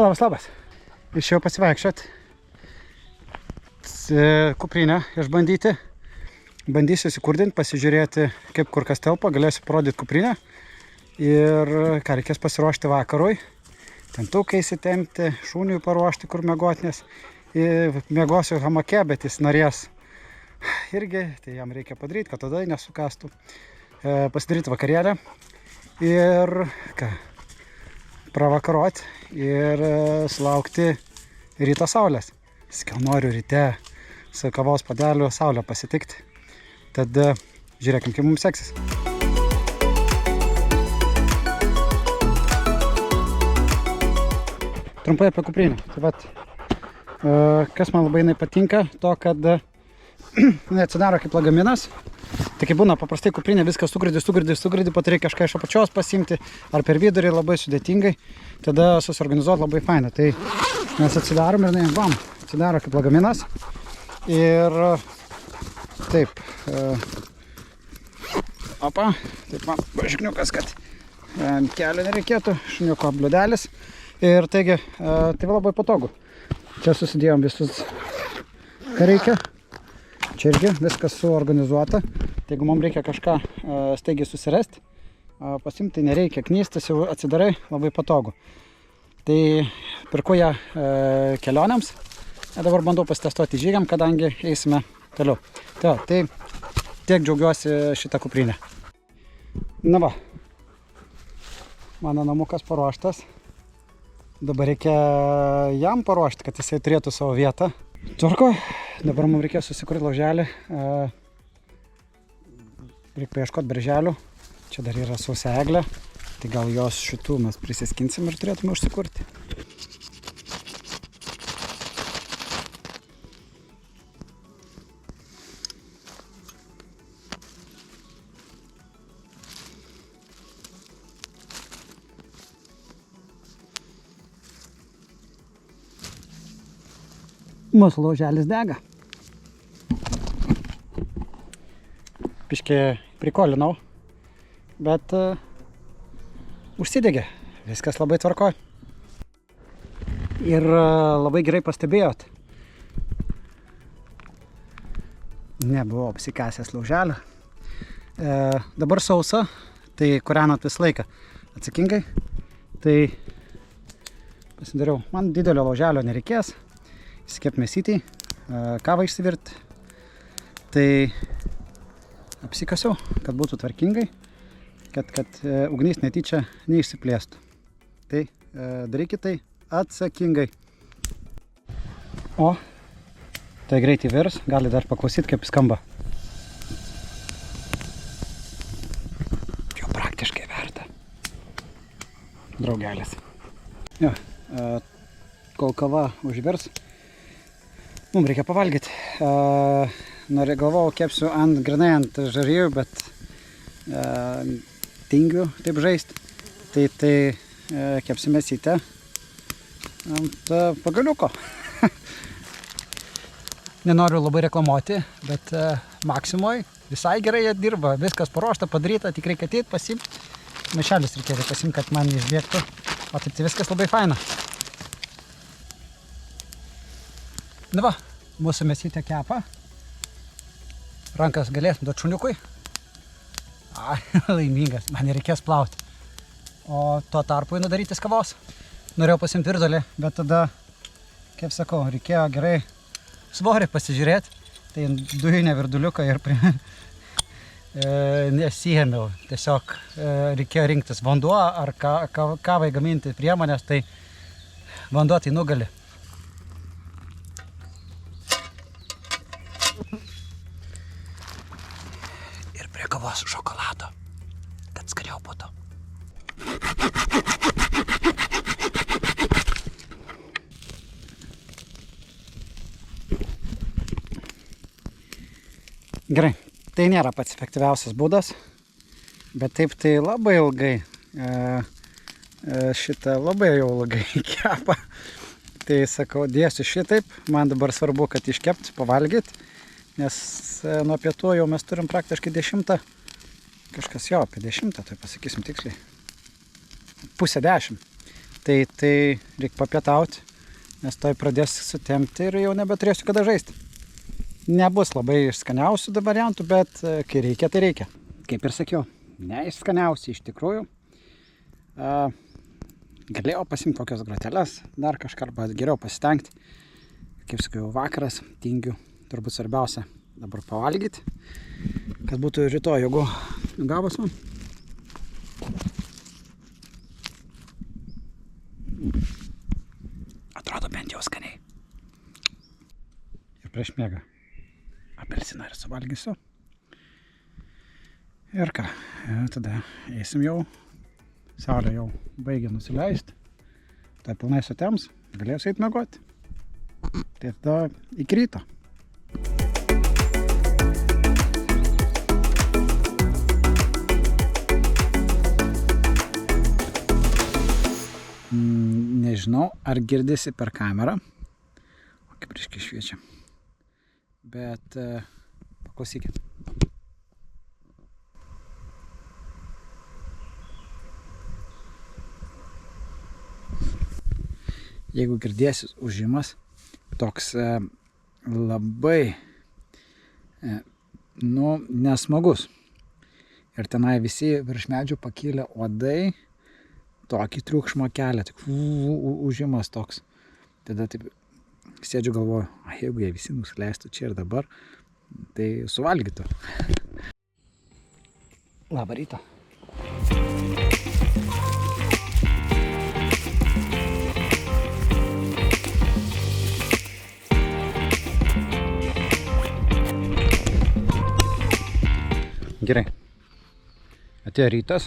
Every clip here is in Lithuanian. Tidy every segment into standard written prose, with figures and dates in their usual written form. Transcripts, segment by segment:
Labas. Išėjau pasivaikščiot. Kuprinę išbandyti. Bandysiu įsikurdinti, pasižiūrėti, kaip kur kas telpa. Galėsiu parodyti kuprinę. Ir ką reikės pasiruošti vakarui. Tentukai įsitempti, šūniui paruošti, kur miegot, nes miegosiu hamake, bet jis norės irgi, tai jam reikia padaryti, kad tada nesukastų. Pasidaryti vakarėlę ir pravakaruoti ir sulaukti ryto saulės. Gal noriu ryte su kavos padeliu saulę pasitikti. Tad žiūrėkim, kaip mums seksis. Trumpai apie kuprinę. Tai vat, kas man labai patinka, to, kad atsidaro kaip lagaminas. Tai kai būna paprastai kuprinė, viskas sugridi, pat reikia kažką iš apačios pasimti, ar per vidurį labai sudėtingai, tada susiorganizuoti labai faina. Tai mes atsidarom ir bam, atsidaro kaip lagaminas. Ir taip, taip man žikniukas, kad kelio nereikėtų, šuniuko bliudelis. Ir taigi, tai labai patogu. Čia susidėjom visus, ką reikia. Čia irgi viskas suorganizuota. Tai jeigu mums reikia kažką staigiai susirasti, pasimti nereikia knystis, jau atsidarai, labai patogu. Tai pirku ją kelionėms. Dabar bandau pasitestuoti žygiam, kadangi eisime toliau. Tai tiek džiaugiuosi šitą kuprinę. Na va, mano namukas paruoštas. Dabar reikia jam paruošti, kad jisai turėtų savo vietą. Tvarko, dabar mums reikės susikurti lauželį. Reikia paieškoti berželių. Čia dar yra sausa eglė. Tai gal jos šitų mes prisiskinsim ir turėtume užsikurti. Mūsų lauželis dega. Piškį prikolinau, bet užsidegė. Viskas labai tvarkoj. Ir labai gerai pastebėjot. Nebuvau apsikasęs lauželio. Dabar sausa, tai kūrenat visą laiką atsakingai. Tai pasidariau. Man didelio lauželio nereikės. Įsikep mėsytį, kavą išsivirti. Tai apsikasiau, kad būtų tvarkingai, kad ugnis netyčia neišsiplėstų. Tai darykit tai atsakingai. O, tai greitai virs, gali dar paklausyti, kaip skamba. Jau praktiškai verta. Draugelis. Jo, kol kava užvirs, mums reikia pavalgyti. Galvojau, kepsiu grinai ant žarijų, bet tingiu taip žaisti. Tai kepsiu mėsytę ant pagaliuko. Nenoriu labai reklamuoti, bet Maksimoj visai gerai jie dirba. Viskas paruošta, padaryta, tik reikia ateit, pasimti. Maišelis reikėtų pasimti, kad man išbėgtų. O taip tai viskas labai faina. Na va, mūsų mėsytė kepa. Rankas galėsim duoti šuniukui. Laimingas, man nereikės plauti. O tuo tarpu einu darytis kavos. Norėjau pasimti virdulį, bet tada, kaip sakau, reikėjo gerai svorį pasižiūrėti. Tai dujinę virduliuką ir nesijėmiau. Tiesiog reikėjo rinktis vanduo ar kavai gaminti priemonės, tai vanduo tai nugali. Kavos šokolado, kad skaniau būtų. Gerai, tai nėra pats efektyviausias būdas, bet taip tai labai ilgai, šitą labai jau ilgai kepa. Tai sakau, dėsiu šitaip, man dabar svarbu, kad iškept, pavalgyt. Nes nuo pietų jau mes turim praktiškai 10. Kažkas jo, apie 10, tai pasakysim tiksliai. Pusę 10. Tai reikia papietauti, nes toj pradės sutempti ir jau nebeturėsiu kada žaisti. Nebus labai iš skaniausių variantų, bet kai reikia, tai reikia. Kaip ir sakiau, ne iš skaniausių iš tikrųjų. Galėjau pasimti kokias groteles, dar kažką, arba geriau pasistengti. Kaip sakiau, vakaras, tingiu, turbūt svarbiausia dabar pavalgyti, kad būtų rytoj jėgų gavus man. Atrodo bent jau skaniai. Ir prieš miegą apelsiną ir suvalgysiu. Ir ką, tada eisim jau. Saulė jau baigia nusileisti. Tai pilnai sutems, galėsiu eit miegoti. Tai tada iki ryto. Nežinau, ar girdisi per kamerą. O kaip ryškiai šviečia. Bet paklausykit. Jeigu girdėsis ūžimas, toks labai nesmagus. Ir tenai visi virš medžių pakilę uodai tokį triukšmą kelia, tik ūžimas toks. Tada taip sėdžiu galvoju, jeigu jie visi nusileistų čia ir dabar, tai suvalgytų. Labą rytą. Gerai, atėjo rytas.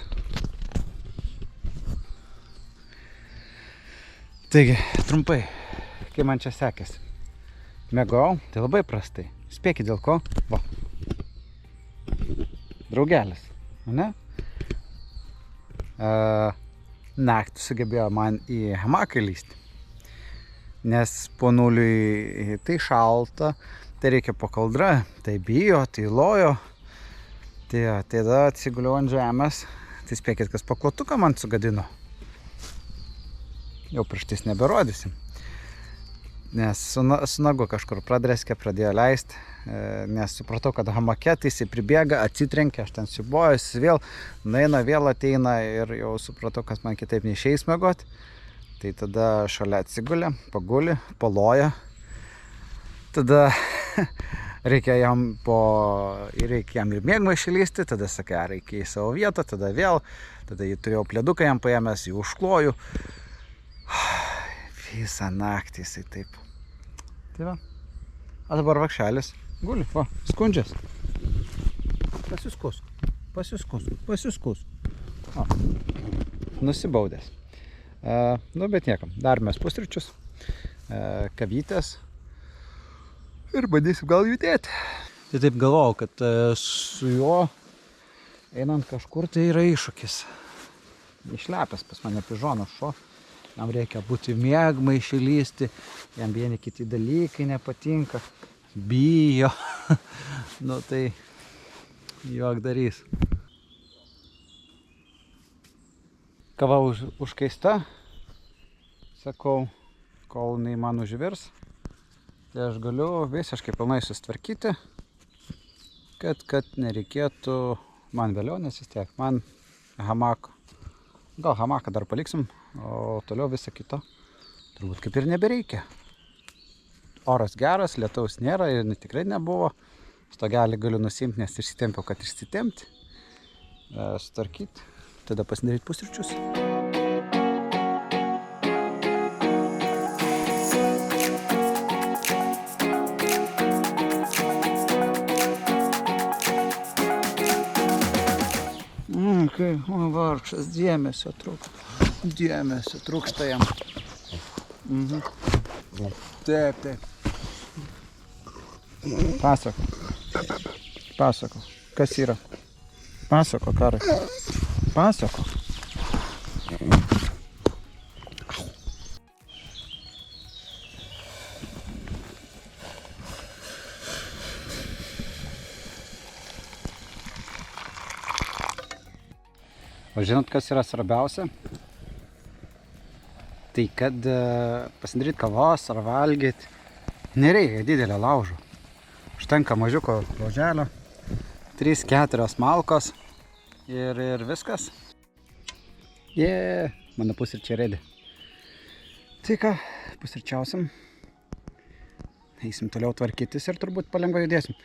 Taigi, trumpai, kaip man čia sekėsi. Miegojau, tai labai prastai. Spėkit dėl ko? Va. Draugelis, ne? Naktį sugebėjo man į hamaką įlysti. Nes po nuliui tai šalta, tai reikia po kaldra, tai bijo, tai lojo. Tai tada atsiguliau ant žemės, tai spėkit, kas paklotuką man sugadino. Jau pirštis neberodysim. Nes su nagu kažkur pradreskė, pradėjo leisti, nes supratau, kad hamake tai jisai pribėga, atsitrenkia, aš ten siubojuos, vėl nueina, vėl ateina ir jau supratau, kad man kitaip neišeis miegoti. Tai tada šalia atsigulė, paguli, paloja. Tada reikia jam ir miegmaišį lysti, tada sakai, reikia į savo vietą, tada vėl, tada jį turėjau pleduką jam paėmęs, jį užkloju. Visą naktį jisai taip. Tai va. O dabar vakšelis guli, va, skundžias. Pasiskus. O, nusibaudęs. Bet niekam, daromės pusryčius, kavytės. Ir bandysim gal judėti. Tai taip galvojau, kad su juo einant kažkur tai yra iššūkis. Išlepęs pas mane pižonas šuo. Jam reikia būti miegmaišį lysti. Jam vieni kiti dalykai nepatinka. Bijo. Nu tai juokdarys. Kava užkaista. Sakau, kol jinai man užvirs. Tai aš galiu visiškai pilnai susitvarkyti, kad nereikėtų man vėliau, nes vis tiek man hamaką. Gal hamaką dar paliksim, o toliau visą kitą turbūt kaip ir nebereikia. Oras geras, lietaus nėra ir tikrai nebuvo. Stogelį galiu nusimti, nes išsitempiau, kad išsitempti. Sutvarkyti, tada pasidaryti pusryčius. Kai vargšas dėmesio trūksta jam. Taip. Pasako. Kas yra? Pasako, karai. Pasako. O žinot, kas yra svarbiausia? Tai kad pasidaryti kavos ar valgyti, nereikia didelio laužo. Užtenka mažiuko lauželio, 3-4 malkos ir viskas. Mano pusryčiai ready. Tai ką, pusryčiausim. Eisim toliau tvarkytis ir turbūt palengva judėsim.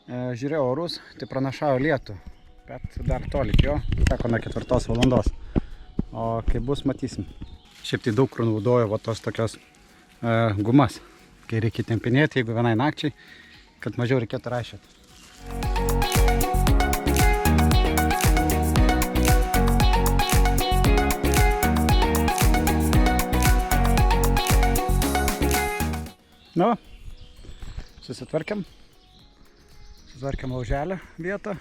Žiūrėjau orus, tai pranašavo lietų, bet dar toli jo, teko nuo 4 valandos. O kai bus, matysim. Šiaip tai daug kur naudoju va tos tokios gumas, kai reikia tempinėti, jeigu vienai nakčiai, kad mažiau reikėtų raišioti. Nu, susitvarkėm lauželę vietą,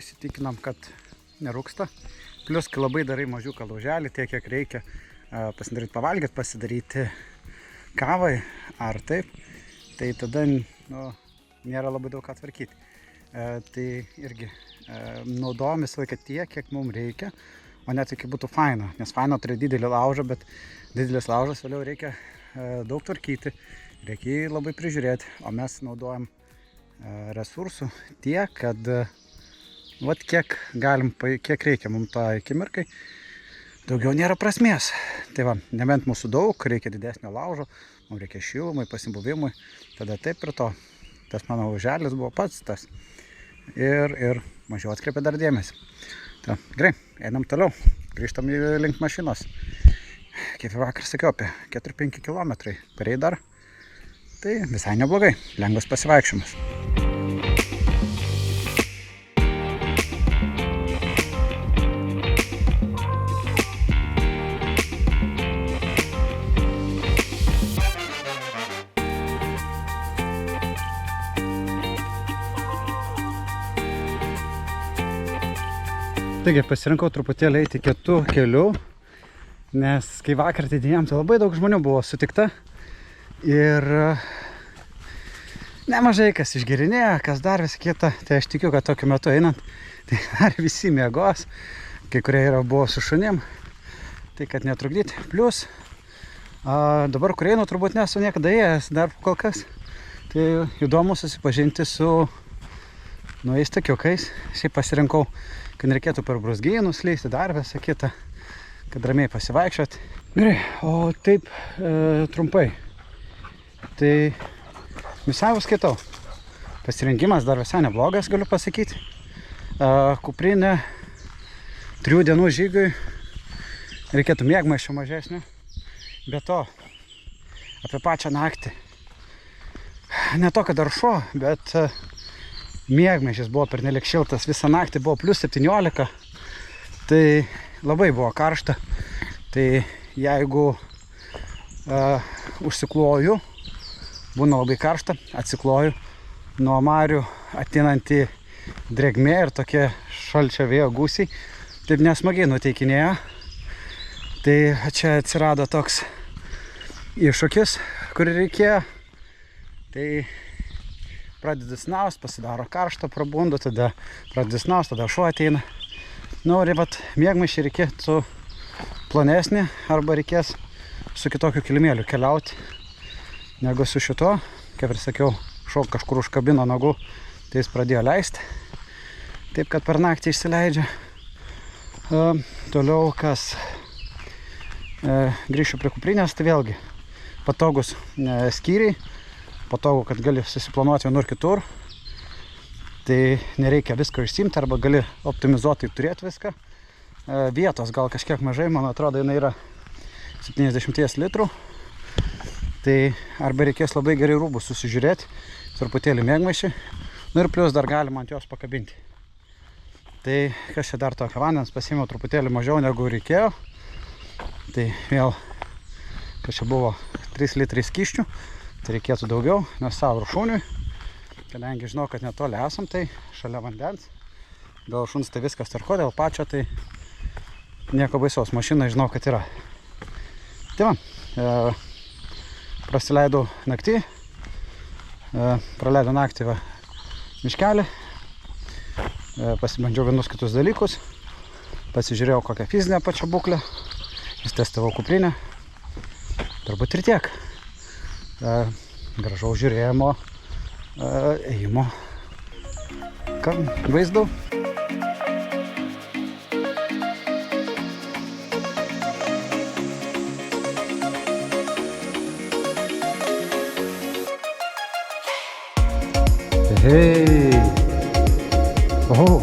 įsitikinam, kad nerūksta. Plius, kai labai darai mažiuką lauželį, tiek kiek reikia pasidaryti pavalgyti, pasidaryti kavai ar taip, tai tada nėra labai daug ką tvarkyti. Tai irgi naudojam visą laiką tiek, kiek mums reikia, o net iki būtų faina, nes faina turi didelį laužą, bet didelis laužas vėliau reikia daug tvarkyti, reikia jį labai prižiūrėti, o mes naudojam resursų tiek, kad vat kiek galim, kiek reikia mums tą akimirkai, daugiau nėra prasmės. Tai va, nebent mūsų daug, reikia didesnio laužo, mums reikia šilumui, pasibuvimui, tada taip ir to. Tas mano lauželis buvo pats tas ir mažiau atkreipė dar dėmesį. Tai gerai, einam toliau, grįžtam link mašinos. Kaip vakar sakiau, apie 4-5 km parei dar, tai visai neblogai, lengvas pasivaikščiojimas. Taigi pasirinkau truputėlį eiti kitų kelių, nes kai vakar atidėjom, tai labai daug žmonių buvo sutikta ir nemažai kas išgerinėjo, kas dar visą kitą. Tai aš tikiu, kad tokiu metu einant, tai dar visi miegos, kai kurie buvo su šunim, tai kad netrukdyti. Plius, dabar kur einu, turbūt nesu niekada ėjęs dar kol kas, tai įdomu susipažinti su naujais takiukais. Šiaip pasirinkau, kad nereikėtų per brūzgynus lysti, dar visą kitą, kad ramiai pasivaikščioti. Gerai, o taip trumpai. Tai visai skaitau. Pasirinkimas dar visai neblogas, galiu pasakyti. Kuprinė 3 dienų žygiui. Reikėtų miegmaišio mažesnio. Be to, apie pačią naktį. Ne to, kad dar šuo, bet miegmaišis buvo pernelik šiltas. Visą naktį buvo plus 17. Tai labai buvo karšta. Tai jeigu užsikloju, būna labai karšta, atsikloju, nuo marių ateinantį drėgmė ir tokie šalčio vėjo gūsiai taip nesmagiai nuteikinėjo. Tai čia atsirado toks iššūkis, kurį reikėjo. Tai pradedu snaust, pasidaro karšta, prabundu, tada pradedu snaust, tada šuo ateina. Ir vat miegmaišį reikėtų plonesnį arba reikės su kitokiu kilimėliu keliauti negu su šito. Kaip ir sakiau, šuo kažkur užkabino nagų, tai jis pradėjo leisti. Taip, kad per naktį išsileidžia. Toliau kas grįšiu prie kuprinės, tai vėlgi patogus skyriai. Patogu, kad gali susiplanuoti vienur kitur. Tai nereikia visko išsimti arba gali optimizuoti turėti viską. Vietos gal kažkiek mažai, man atrodo, jinai yra 70 litrų. Tai arba reikės labai gerai rūbus susižiūrėti, truputėlį miegmaišį. Ir plius dar galima ant jos pakabinti. Tai kas čia dar tokio, vandens pasiėmiau truputėlį mažiau negu reikėjo. Tai vėl, kas čia buvo 3 litrai skysčių, tai reikėtų daugiau, nes savo šuniui. Kadangi žinau, kad netoli esam, tai šalia vandens. Dėl šuns tai viskas tvarko, dėl pačio tai nieko baisaus, mašina žinau, kad yra. Tai va, prasileidau naktį, praleidau naktį miškelį, pasibandžiau vienus kitus dalykus, pasižiūrėjau kokią fizinę pačią būklę, Testavau kuprinę. Turbūt ir tiek. Gražaus žiūrėjimo, ėjimo vaizdų. Hei! Oho!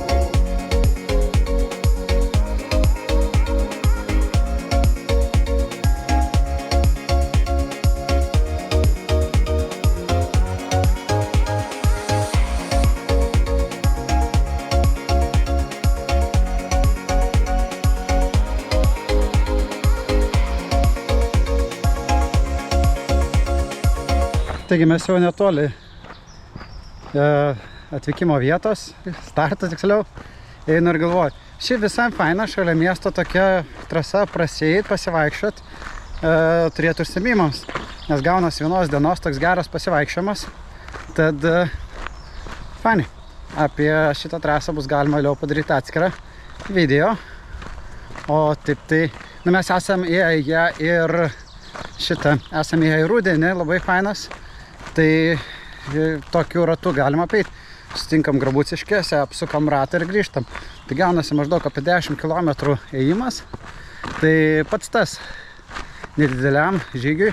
Taigi mes jau netoli atvykimo vietos, starto tiksliau, einu ir galvoju. Ši visai faina, šalia miesto tokia trasa prasieit, pasivaikščiot, turėtų užsiėmimams, nes gaunas vienos dienos toks geras pasivaikščiojimas. Tad fainai, apie šitą trasą bus galima vėliau padaryti atskirą video. O taip tai, mes esam įėję ir esam įėję į rudenį, labai fainas. Tai tokiu ratu galima apeit. Sutinkam Grabuciškėse, apsukam ratą ir grįžtam. Tai gaunasi maždaug apie 10 km ėjimas. Tai pats tas nedideliam žygiui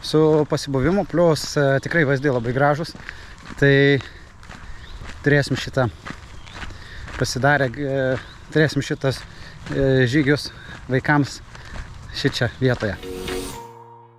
su pasibuvimu, plus tikrai vaizdai labai gražus. Tai turėsim šitą pasidarę, turėsim šitas žygius vaikams šičia vietoje.